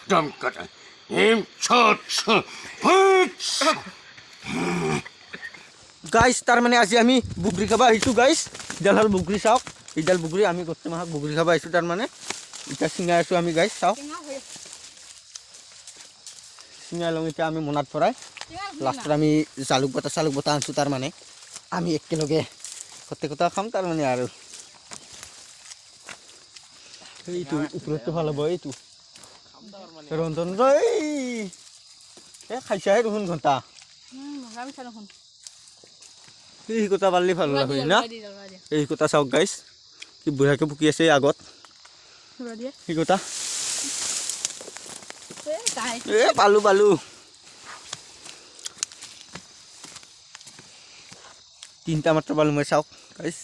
Dum kata. Chot. Guys তার মানে আজি আমি বুগরি খাবা আহিছো গাইস ইডাল হল বুগরি চাওক ইডাল বুগরি আমি গতে মাহক বুগরি খাবা আহিছো তার মানে এটা সিঙ্গাই আছো আমি গাইস চাওক সিঙ্গাই লং এটা আমি মনাত পৰাই লাস্টত আমি জালুক বটা আনছো তাৰ মানে আমি একেলগে কতে কথা খাম তাৰ মানে আৰু এইটো উপৰটো ভাল হ'ব এইটো ৰন্ধন ৰই এ খাইছাই দেখোন ঘন্টা আমি চালো শুন এই কথা পারলি ভালো লাগে না এই কথা চাওক গাইস কি বুঢ়াকে পুকি আছে আগত এই কথা এ পালো তিনটা মাত্র পালো মই চাওক গাইস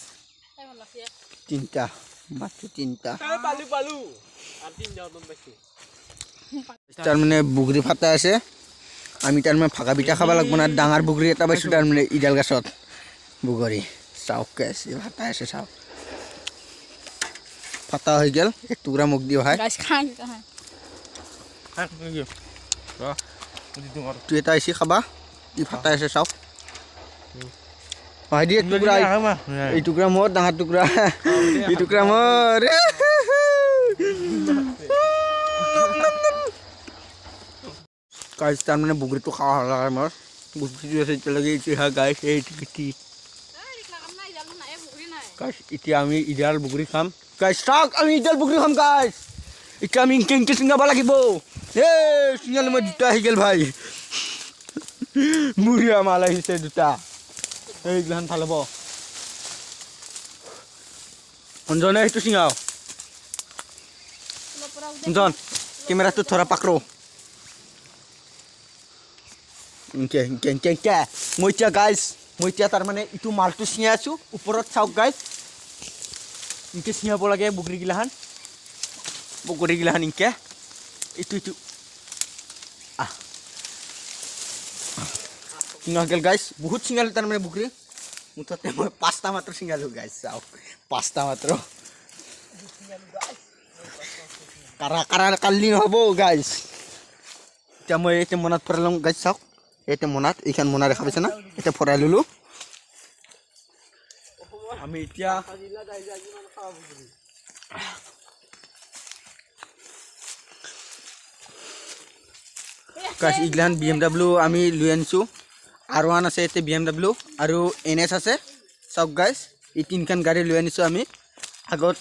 তিনটা মাত্র তিনটা পালো আর তিনটা অদম পাইছি তার মানে বুগরি ফাটা আছে আমি তার মানে ফাঁকা পিঠা খাবা লাগব না ডাঙৰ বুগৰি এটা পাইছো তাৰ মানে ইডাল গাছত বুগৰি চাওক কেছে ফাটা আছে চাওক ফাটা হৈ গেল এক টুকুৰা মুখ দিও হয় গাইস খাং তুই এটা আইছি খাবা ই ফাটা আছে চাওক ভাই দি এক টুকুৰা এই টুকুৰা মোৰ ডাঙৰ টুকুৰা এই টুকুৰা মোৰ গাইস তার মানে বুগরিটো খাওয়া হল আমার বুগরি আছে চলে গেছে হ্যাঁ গাইস এই টিকিটি গাইস এতিয়া আমি ইডাল বুগরি খাম গাইস চাওক আমি ইডাল বুগরি খাম গাইস এতিয়া আমি কেংকে সিঙ্গাব লাগিব এ সিঙ্গালে মই দুটা আহি গেল ভাই মুড়িয়া মাল আহিছে দুটা এইগিলাখান ভাল হ'ব অঞ্জনে সেইটো সিঙ্গাও অঞ্জন কেমেৰাটো ধৰা পাকৰো ইনকে মই এতিয়া তাৰ মানে ইটো মালটো চিঙাই আছো ওপৰত চাওক গাইস ইনকে চিঙাব লাগে বুগৰি গিলাখান ইনকে ইটো চিঙা গেল গাইস বহুত চিঙালো তাৰ মানে বুগৰি মুঠতে মই 5টা মাত্ৰ চিঙালো গাইস চাওক 5টা মাত্ৰ কাৰা কালি নহ'ব গাইস এতিয়া মই এতিয়া মনত পৰাই লওঁ গাইস চাওক এটা মনাত এইখান মনা দেখা পাইছে না এটা ফৰাই ললো আমি এতিয়া গাইস ইগলান BMW আমি লৈ আনিছো R1 আছে এতে BMW আৰু NS আছে চাওক গাইস এই তিনখান গাড়ী লৈ আনিছো আমি আগত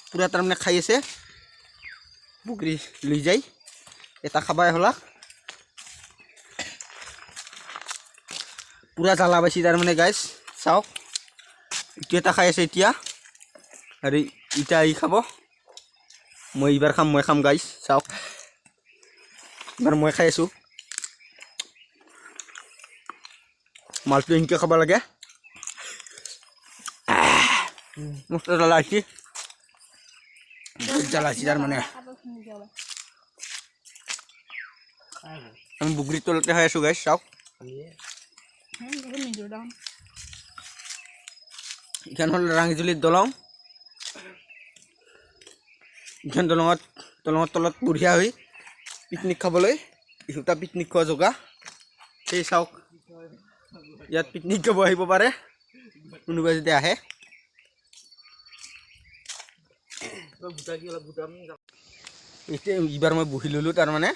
পুৰা তাৰ মানে খাই আছে বুগৰি লৈ যাই এটা খাবাই হলা পুৰা জ্বালা পাইছি তাৰ মানে গাইস চাওক ইটো এটা খাই আছে এতিয়া আৰু ইটা ই খাব মই এইবাৰ খাম গাইস চাওক এবাৰ মই খাই আছো মালটো ইনকে খাব লাগে মস্ত জ্বালা আছে তাৰ মানে আমি বুগৰি তলতে খাই আছো গাইস চাওক ইখান হল ৰাঙিজুলিৰ দলং ইখান দলঙত তলত বঢ়িয়া হৈ পিকনিক খাবলৈ ইটা পিকনিক খোৱা জগা সেই চাওক ইয়াত পিকনিক খাব আহিব পাৰে কোনোবাই যদি আহে এতিয়া এইবাৰ মই বহি ললো তাৰ মানে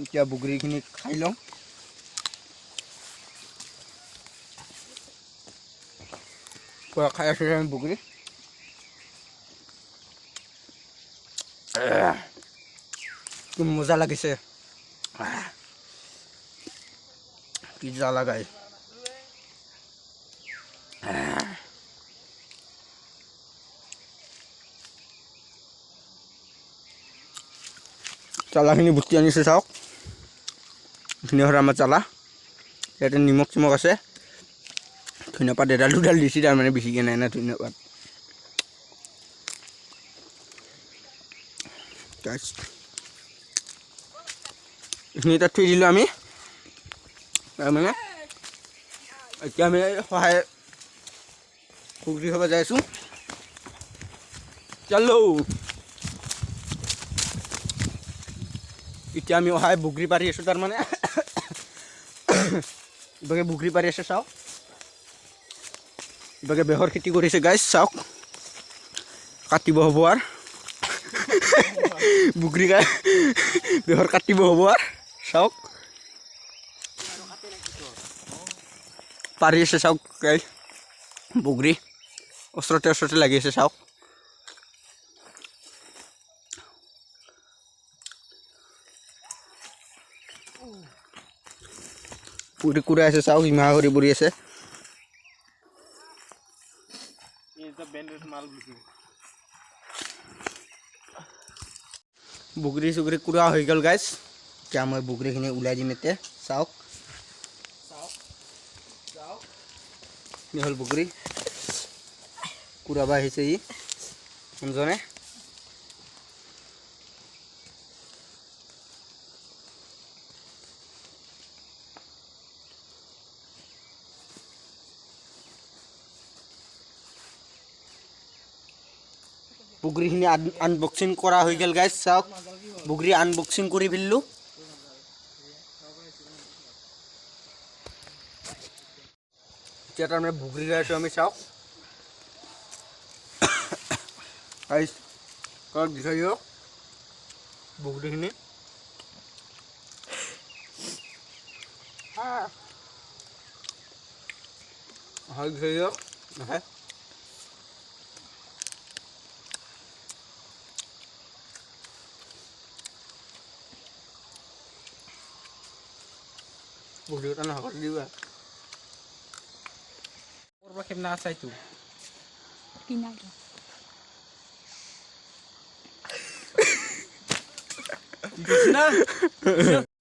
এতিয়া বুগৰিখিনি খাই লওঁ খাই আছো আমি বুগৰি কি মজা লাগিছে কি জ্বালা গাই চালাখিনি বুটি আনিছে চাওক এইখিনি হ'ল আমাৰ চালা ইয়াতে নিমখ চিমখ আছে ধন্যবাদ এডাল দুডাল দিছি তাৰ মানে বেছিকৈ নাই না ধন্যবাদ এইখিনি তাত থৈ দিলোঁ আমি তাৰমানে এতিয়া আমি সহায় পুখুৰী খাব যাই আছোঁ চালো এতিয়া আমি অহাই বুগৰি পাৰি আছোঁ তাৰমানে ইভাগে বুগৰি পাৰি আছে চাওক ইভাগে বেহৰ খেতি কৰিছে গাইজ চাওক কাটিব হ'ব আৰু বুগৰি বেহৰ কাটিব হ'ব আৰু চাওক পাৰি আছে চাওক গাইজ বুগৰি ওচৰতে লাগি আছে চাওক পুৰি কুৰাই আছে চাওক ইমাহ কৰি পুৰি আছে বুগৰি চুগৰি কুৰা হৈ গ'ল গাইজ এতিয়া মই বুগৰিখিনি ওলাই দিম এতিয়া চাওক হ'ল বুগৰি কুৰাব আহিছে ই কোনজনে বুগৰিখিনি আনবক্সিং কৰা হৈ গ'ল গাইজ চাওক বুগৰি আনবক্সিং কৰি ফেলিলোঁ এতিয়া তাৰমানে বুগৰি লৈ আছোঁ আমি চাওক গাইজ কৰক দেখাই দিয়ক বুগৰিখিনি হয় দেখাই দিয়ক নহয় বুগৰি এটা নহক দিবা কৰবা খেমনা আছাইতো কিনা না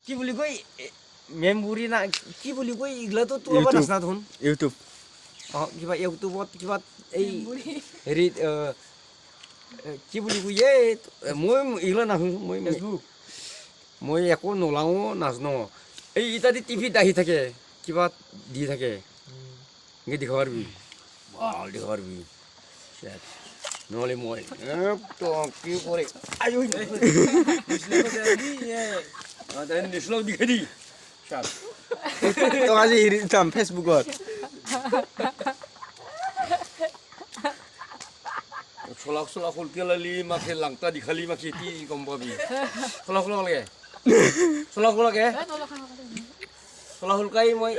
কি বুলি কয় মেমবুৰি না কি বুলি কয় ইগলাটো তোৰ নাচনা ধোন ইউটিউব কিবা ইউটিউবত কিবা এই হেৰিত কি বুলি কয় মই ইগলা নাচোঁ মই ফেচবুক মই একো নোলাওঁ নাজানো এই ইত্যাদি টিভিত আহি থাকে কিবা দি থাকে এনেকৈ দেখাব পাৰিবি ভাল দেখাব পাৰিবি নহ'লে মই কি কৰে নিচলাও দেখাই দি তই আজি হেৰি যাম ফেচবুকত চলাক চলাক শুলকে লালি মাকে লাংটা দেখালি মাকে কি গম পাবি চলাক চলাক লাগে চলাক লাগে চলাক শুলকাই মই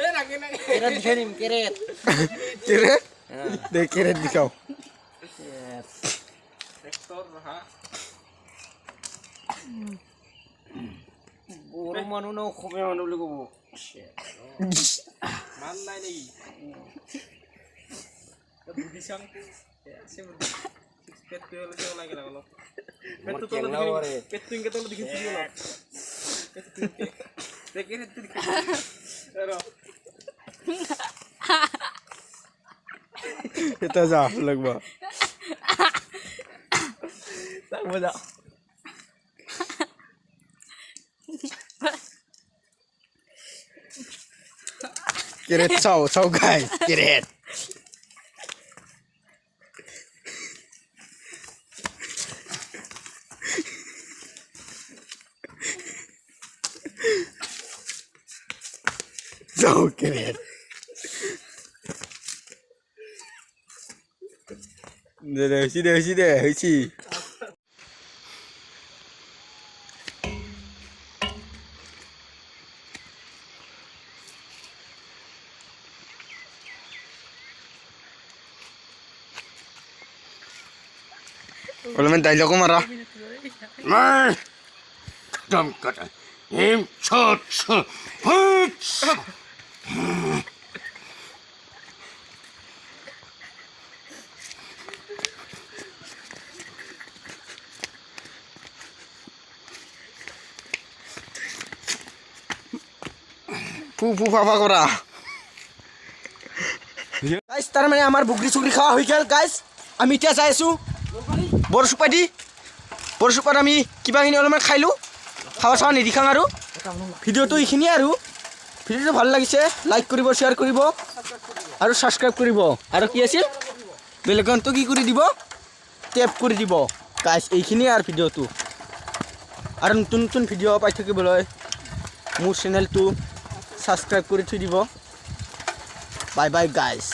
কেৰেট দেখাই দিম কেৰেট কেৰেট দে কেৰেট দেখাও বড়ো মানুহ ন অসমীয়া মানুহ বুলি ক'ব মান নাই নেকি বুদ্ধি চাং পেটটো ওলাই গেলা অলপ পেটটো তলত দেখিছোঁ অলপ এটা যা লাগবা মজা কেৰেট চাও চাও গাই কেৰেট চাও কেৰেট হৈছি অলপমান ডাইলগো মাৰা একদম কথা এম ছত ফু ফাফা কৰা গাইজ তাৰমানে আমাৰ বুগৰি চুগৰি খোৱা হৈ গ'ল গাইজ আমি এতিয়া যাই আছোঁ বৰচুপাত আমি কিবাখিনি অলপমান খাইলোঁ খাৱা চাৱা নিদিখাং আৰু ভিডিঅ'টো এইখিনিয়ে আৰু ভিডিঅ'টো ভাল লাগিছে লাইক কৰিব শ্বেয়াৰ কৰিব আৰু ছাবস্ক্ৰাইব কৰিব আৰু কি আছিল বেলেগনটো কি কৰি দিব টেপ কৰি দিব গাইজ এইখিনিয়ে আৰু ভিডিঅ'টো আৰু নতুন নতুন ভিডিঅ' পাই থাকিবলৈ মোৰ চেনেলটো ছাবস্ক্ৰাইব কৰি থৈ দিব বাই বাই গাইজ